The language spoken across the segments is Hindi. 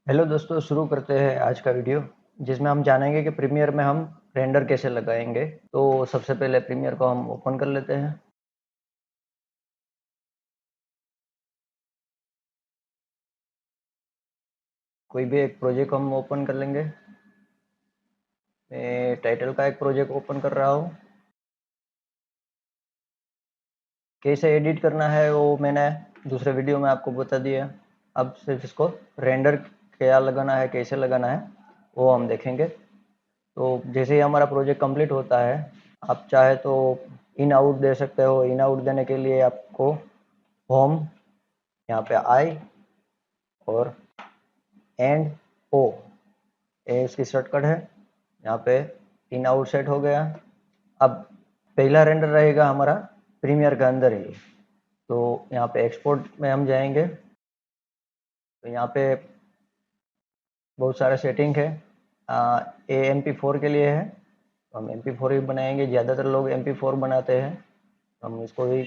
हेलो दोस्तों, शुरू करते हैं आज का वीडियो जिसमें हम जानेंगे कि प्रीमियर में हम रेंडर कैसे लगाएंगे। तो सबसे पहले प्रीमियर को हम ओपन कर लेते हैं। कोई भी एक प्रोजेक्ट हम ओपन कर लेंगे। मैं टाइटल का एक प्रोजेक्ट ओपन कर रहा हूँ। कैसे एडिट करना है वो मैंने दूसरे वीडियो में आपको बता दिया। अब सिर्फ इसको रेंडर क्या लगाना है, कैसे लगाना है, वो हम देखेंगे। तो जैसे ही हमारा प्रोजेक्ट कंप्लीट होता है, आप चाहे तो इन आउट दे सकते हो। इन आउट देने के लिए आपको होम, यहाँ पे आई और एंड ओ, ये इसकी शॉर्टकट है। यहाँ पे इन आउट सेट हो गया। अब पहला रेंडर रहेगा हमारा प्रीमियर के अंदर ही। तो यहाँ पे एक्सपोर्ट में हम जाएंगे। तो यहाँ पे बहुत सारे सेटिंग है। ए एम पी फोर के लिए है, तो हम एम पी फोर ही बनाएंगे। ज़्यादातर लोग एम पी फोर बनाते हैं, हम इसको ही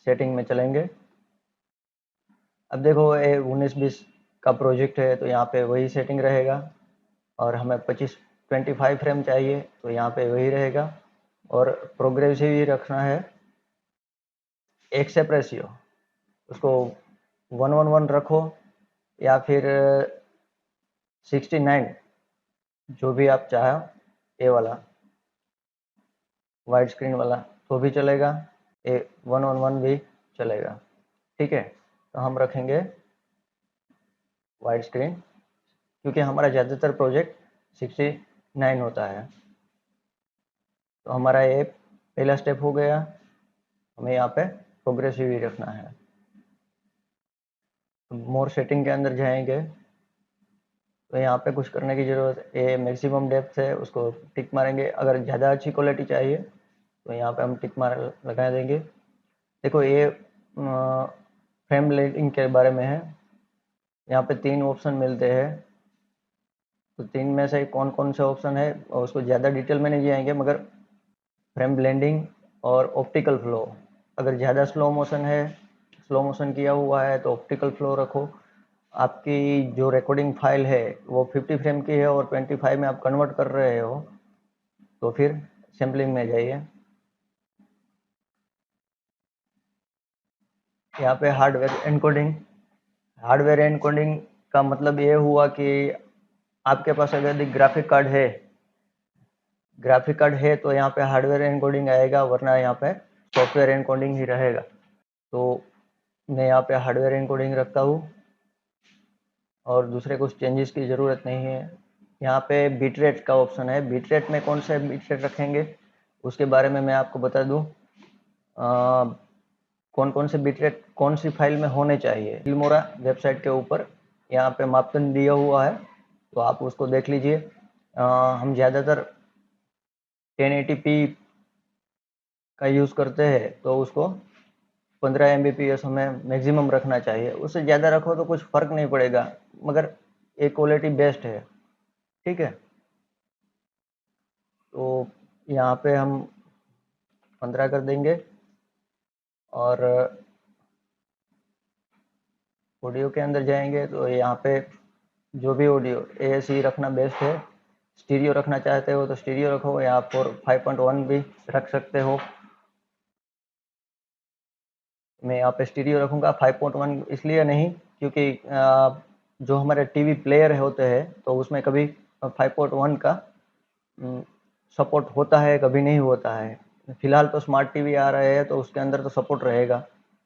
सेटिंग में चलेंगे। अब देखो, ये 19-20 का प्रोजेक्ट है तो यहाँ पे वही सेटिंग रहेगा। और हमें 25 फ्रेम चाहिए तो यहाँ पे वही रहेगा। और प्रोग्रेसिव ही रखना है। एक्सेप रेशियो उसको 1:1 रखो, या फिर 69, जो भी आप चाहो। ए वाला वाइड स्क्रीन वाला तो भी चलेगा, ए 1:1 भी चलेगा। ठीक है, तो हम रखेंगे वाइड स्क्रीन, क्योंकि हमारा ज़्यादातर प्रोजेक्ट 69 होता है। तो हमारा ये पहला स्टेप हो गया। हमें यहाँ पे प्रोग्रेसिव ही रखना है। मोर सेटिंग के अंदर जाएंगे तो यहाँ पे कुछ करने की ज़रूरत, ये मैक्सिमम डेप्थ है उसको टिक मारेंगे। अगर ज़्यादा अच्छी क्वालिटी चाहिए तो यहाँ पे हम टिक मार लगा देंगे। देखो, ये फ्रेम रेटिंग के बारे में है। यहाँ पे 3 ऑप्शन मिलते हैं। तो 3 में से कौन कौन से ऑप्शन है और उसको ज़्यादा डिटेल में नहीं जाएंगे, मगर फ्रेम ब्लेंडिंग और ऑप्टिकल फ्लो, अगर ज़्यादा स्लो मोशन है, स्लो मोशन किया हुआ है तो ऑप्टिकल फ्लो रखो। आपकी जो रिकॉर्डिंग फाइल है वो 50 फ्रेम की है और 25 में आप कन्वर्ट कर रहे हो, तो फिर सैम्पलिंग में जाइए। यहाँ पे हार्डवेयर एनकोडिंग का मतलब ये हुआ कि आपके पास अगर यदि ग्राफिक कार्ड है तो यहाँ पे हार्डवेयर एनकोडिंग आएगा, वरना यहाँ पे सॉफ्टवेयर एनकोडिंग ही रहेगा। तो मैं यहाँ पे हार्डवेयर एनकोडिंग रखता हूँ और दूसरे कुछ चेंजेस की ज़रूरत नहीं है। यहाँ पे बिटरेट का ऑप्शन है। बिटरेट में कौन से बिटरेट रखेंगे उसके बारे में मैं आपको बता दूँ। कौन कौन से बिटरेट कौन सी फाइल में होने चाहिए, फिल्मोरा वेबसाइट के ऊपर यहाँ पे मापदंड दिया हुआ है, तो आप उसको देख लीजिए। हम ज़्यादातर 1080p का यूज़ करते हैं, तो उसको 15 Mbps हमें मैक्सिमम रखना चाहिए। उससे ज़्यादा रखो तो कुछ फ़र्क नहीं पड़ेगा, मगर ये क्वालिटी बेस्ट है। ठीक है, तो यहाँ पे हम 15 कर देंगे। और ऑडियो के अंदर जाएंगे तो यहाँ पे जो भी ऑडियो AAC रखना बेस्ट है। स्टीरियो रखना चाहते हो तो स्टीरियो रखो, या फिर 5.1 भी रख सकते हो। मैं यहाँ पे स्टीरियो रखूँगा। 5.1 इसलिए नहीं, क्योंकि जो हमारे टीवी प्लेयर होते हैं तो उसमें कभी 5.1 का सपोर्ट होता है, कभी नहीं होता है। फिलहाल तो स्मार्ट टीवी आ रहे हैं तो उसके अंदर तो सपोर्ट रहेगा,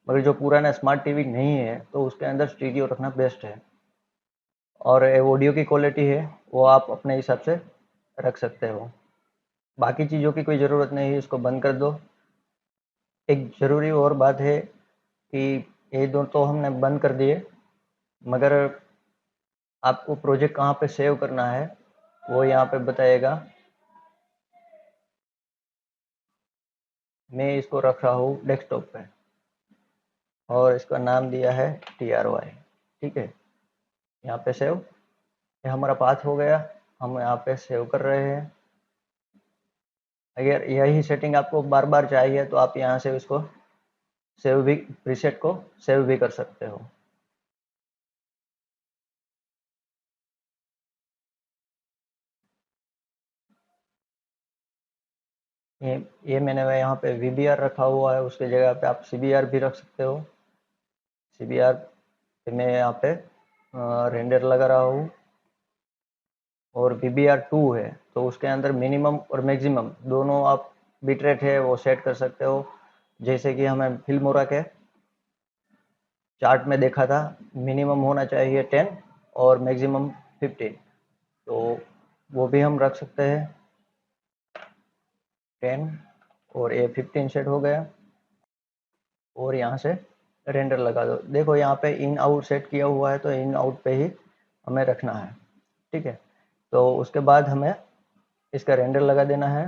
मगर जो पुराना स्मार्ट टीवी नहीं है तो उसके अंदर स्टीरियो रखना बेस्ट है। और ऑडियो की क्वालिटी है वो आप अपने हिसाब से रख सकते हो। बाकी चीज़ों की कोई ज़रूरत नहीं है, इसको बंद कर दो। एक ज़रूरी और बात है कि ये दो तो हमने बंद कर दिए, मगर आपको प्रोजेक्ट कहाँ पे सेव करना है वो यहाँ पे बताएगा। मैं इसको रख रहा हूँ डेस्कटॉप पे और इसका नाम दिया है TRY। ठीक है, यहाँ पे सेव, ये हमारा पाथ हो गया। हम यहाँ पे सेव कर रहे हैं। अगर यही सेटिंग आपको बार बार चाहिए तो आप यहाँ से इसको सेव भी, प्रीसेट को सेव भी कर सकते हो। ये मैंने यहाँ पे VBR रखा हुआ है, उसके जगह पे आप CBR भी रख सकते हो। CBR पे मैं यहाँ पे रेंडर लगा रहा हूँ, और VBR2 है तो उसके अंदर मिनिमम और मैक्सिमम दोनों आप बिटरेट है वो सेट कर सकते हो। जैसे कि हमें फिल्मोरा के चार्ट में देखा था, मिनिमम होना चाहिए 10 और मैक्सिमम 15, तो वो भी हम रख सकते हैं 10, और ये 15 सेट हो गया। और यहाँ से रेंडर लगा दो। देखो यहाँ पे इन आउट सेट किया हुआ है, तो इन आउट पे ही हमें रखना है, ठीक है। तो उसके बाद हमें इसका रेंडर लगा देना है।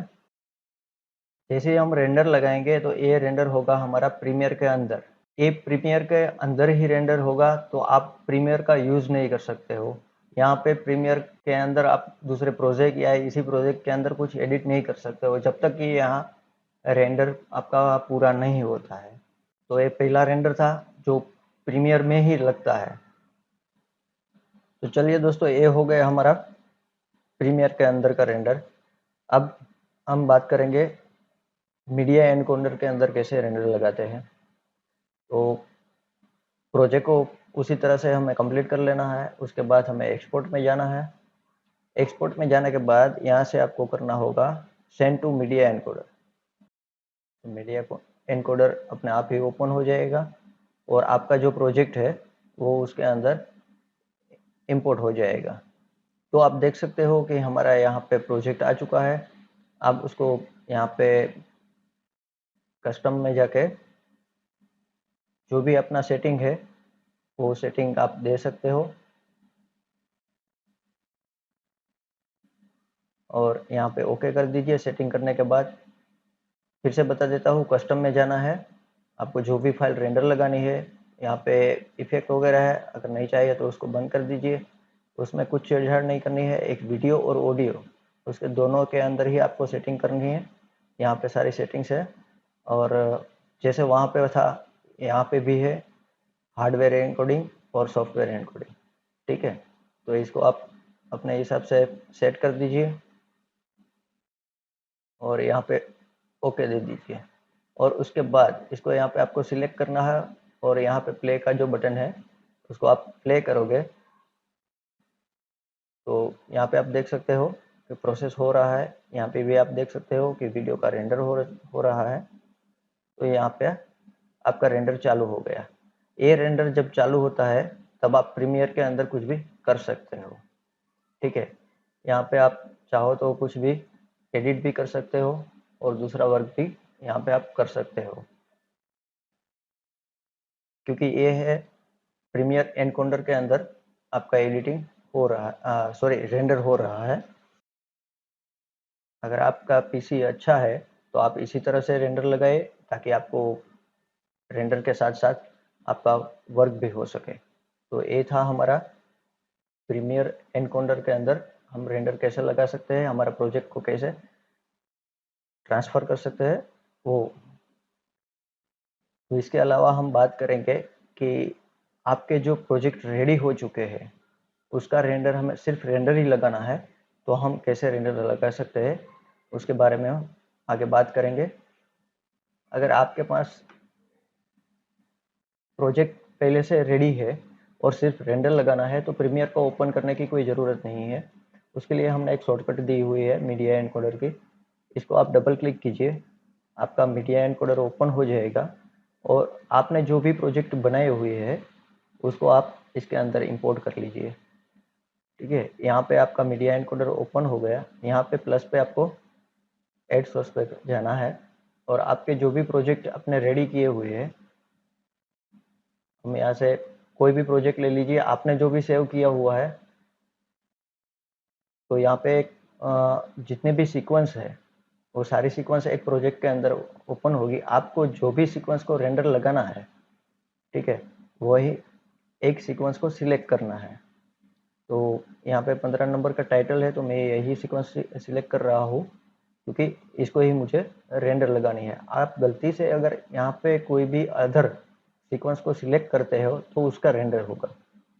जैसे ही हम रेंडर लगाएंगे तो ये रेंडर होगा हमारा प्रीमियर के अंदर। ये प्रीमियर के अंदर ही रेंडर होगा, तो आप प्रीमियर का यूज़ नहीं कर सकते हो। यहाँ पे प्रीमियर के अंदर आप दूसरे प्रोजेक्ट या इसी प्रोजेक्ट के अंदर कुछ एडिट नहीं कर सकते हो जब तक कि यहाँ रेंडर आपका पूरा नहीं होता है। तो ये पहला रेंडर था जो प्रीमियर में ही लगता है। तो चलिए दोस्तों, ये हो गया हमारा प्रीमियर के अंदर का रेंडर। अब हम बात करेंगे मीडिया एनकोडर के अंदर कैसे रेंडर लगाते हैं। तो प्रोजेक्ट को उसी तरह से हमें कंप्लीट कर लेना है। उसके बाद हमें एक्सपोर्ट में जाना है। एक्सपोर्ट में जाने के बाद यहाँ से आपको करना होगा सेंड टू मीडिया एनकोडर। तो मीडिया एनकोडर अपने आप ही ओपन हो जाएगा, और आपका जो प्रोजेक्ट है वो उसके अंदर इंपोर्ट हो जाएगा। तो आप देख सकते हो कि हमारा यहाँ पे प्रोजेक्ट आ चुका है। आप उसको यहाँ पे कस्टम में जाके जो भी अपना सेटिंग है वो सेटिंग आप दे सकते हो। और यहाँ पे ओके कर दीजिए। सेटिंग करने के बाद फिर से बता देता हूँ, कस्टम में जाना है। आपको जो भी फाइल रेंडर लगानी है, यहाँ पे इफेक्ट वगैरह है, अगर नहीं चाहिए तो उसको बंद कर दीजिए। उसमें कुछ छेड़छाड़ नहीं करनी है। एक वीडियो और ऑडियो, उसके दोनों के अंदर ही आपको सेटिंग करनी है। यहाँ पे सारी सेटिंग्स है, और जैसे वहाँ पे था यहाँ पे भी है, हार्डवेयर एनकोडिंग और सॉफ्टवेयर एनकोडिंग, ठीक है। तो इसको आप अपने हिसाब से सेट कर दीजिए, और यहाँ पे ओके दे दीजिए। और उसके बाद इसको यहाँ पे आपको सिलेक्ट करना है, और यहाँ पे प्ले का जो बटन है उसको आप प्ले करोगे तो यहाँ पे आप देख सकते हो कि प्रोसेस हो रहा है। यहाँ पे भी आप देख सकते हो कि वीडियो का रेंडर हो रहा है। तो यहाँ पे आपका रेंडर चालू हो गया। ये रेंडर जब चालू होता है तब आप प्रीमियर के अंदर कुछ भी कर सकते हो, ठीक है। यहाँ पे आप चाहो तो कुछ भी एडिट भी कर सकते हो, और दूसरा वर्क भी यहाँ पे आप कर सकते हो, क्योंकि ये है प्रीमियर एनकोडर के अंदर आपका एडिटिंग हो रहा, सॉरी, रेंडर हो रहा है। अगर आपका पीसी अच्छा है तो आप इसी तरह से रेंडर लगाए, ताकि आपको रेंडर के साथ साथ आपका वर्क भी हो सके। तो ये था हमारा प्रीमियर एनकोडर के अंदर हम रेंडर कैसे लगा सकते हैं, हमारा प्रोजेक्ट को कैसे ट्रांसफ़र कर सकते हैं वो। तो इसके अलावा हम बात करेंगे कि आपके जो प्रोजेक्ट रेडी हो चुके हैं उसका रेंडर हमें सिर्फ रेंडर ही लगाना है, तो हम कैसे रेंडर लगा सकते हैं उसके बारे में हम आगे बात करेंगे। अगर आपके पास प्रोजेक्ट पहले से रेडी है और सिर्फ रेंडर लगाना है तो प्रीमियर को ओपन करने की कोई ज़रूरत नहीं है। उसके लिए हमने एक शॉर्टकट दी हुई है मीडिया एनकोडर की। इसको आप डबल क्लिक कीजिए, आपका मीडिया एनकोडर ओपन हो जाएगा, और आपने जो भी प्रोजेक्ट बनाए हुए हैं उसको आप इसके अंदर इंपोर्ट कर लीजिए, ठीक है। यहाँ पे आपका मीडिया एनकोडर ओपन हो गया। यहाँ पे प्लस पे आपको ऐड सोर्स पे जाना है, और आपके जो भी प्रोजेक्ट अपने रेडी किए हुए हैं, हम यहाँ से कोई भी प्रोजेक्ट ले लीजिए आपने जो भी सेव किया हुआ है। तो यहाँ पे जितने भी सीक्वेंस है वो सारी सीक्वेंस एक प्रोजेक्ट के अंदर ओपन होगी। आपको जो भी सीक्वेंस को रेंडर लगाना है, ठीक है, वही एक सीक्वेंस को सिलेक्ट करना है। तो यहाँ पे 15 नंबर का टाइटल है, तो मैं यही सीक्वेंस सिलेक्ट कर रहा हूँ क्योंकि इसको ही मुझे रेंडर लगानी है। आप गलती से अगर यहाँ पे कोई भी अदर सीक्वेंस को सिलेक्ट करते हो तो उसका रेंडर होगा।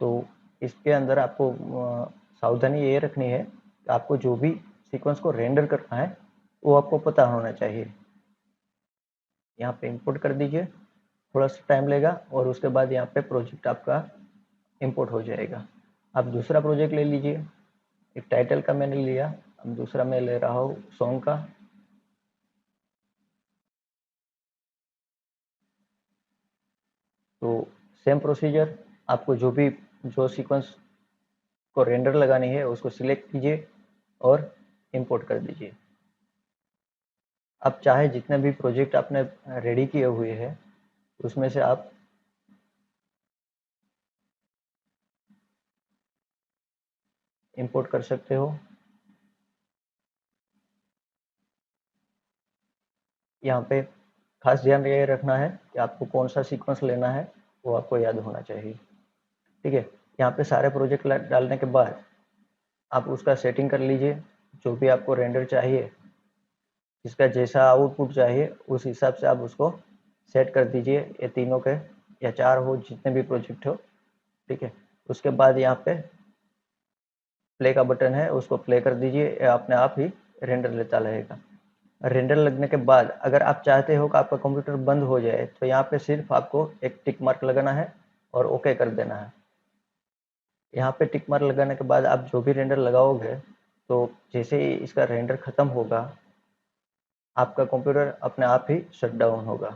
तो इसके अंदर आपको सावधानी ये रखनी है कि आपको जो भी सीक्वेंस को रेंडर करना है वो आपको पता होना चाहिए। यहाँ पे इंपोर्ट कर दीजिए, थोड़ा सा टाइम लेगा और उसके बाद यहाँ पे प्रोजेक्ट आपका इंपोर्ट हो जाएगा। आप दूसरा प्रोजेक्ट ले लीजिए। एक टाइटल का मैंने लिया, अब दूसरा मैं ले रहा हूँ सॉन्ग का। तो सेम प्रोसीजर, आपको जो सीक्वेंस को रेंडर लगानी है उसको सिलेक्ट कीजिए और इंपोर्ट कर दीजिए। आप चाहे जितने भी प्रोजेक्ट आपने रेडी किए हुए हैं उसमें से आप इंपोर्ट कर सकते हो। यहाँ पे खास ध्यान ये रखना है कि आपको कौन सा सीक्वेंस लेना है, वो आपको याद होना चाहिए। ठीक है, यहाँ पे सारे प्रोजेक्ट डालने के बाद आप उसका सेटिंग कर लीजिए, जो भी आपको रेंडर चाहिए, जिसका जैसा आउटपुट चाहिए उस हिसाब से आप उसको सेट कर दीजिए। ये तीनों के या चार हो, जितने भी प्रोजेक्ट हो। ठीक है, उसके बाद यहाँ पे प्ले का बटन है, उसको प्ले कर दीजिए, ये अपने आप ही रेंडर लेता रहेगा। रेंडर लगने के बाद अगर आप चाहते हो कि आपका कंप्यूटर बंद हो जाए तो यहाँ पे सिर्फ आपको एक टिक मार्क लगाना है और ओके कर देना है। यहाँ पे टिक मार्क लगाने के बाद आप जो भी रेंडर लगाओगे तो जैसे ही इसका रेंडर खत्म होगा आपका कंप्यूटर अपने आप ही शट डाउन होगा।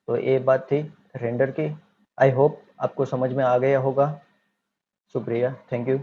तो ये बात थी रेंडर की। आई होप आपको समझ में आ गया होगा। शुक्रिया, थैंक यू।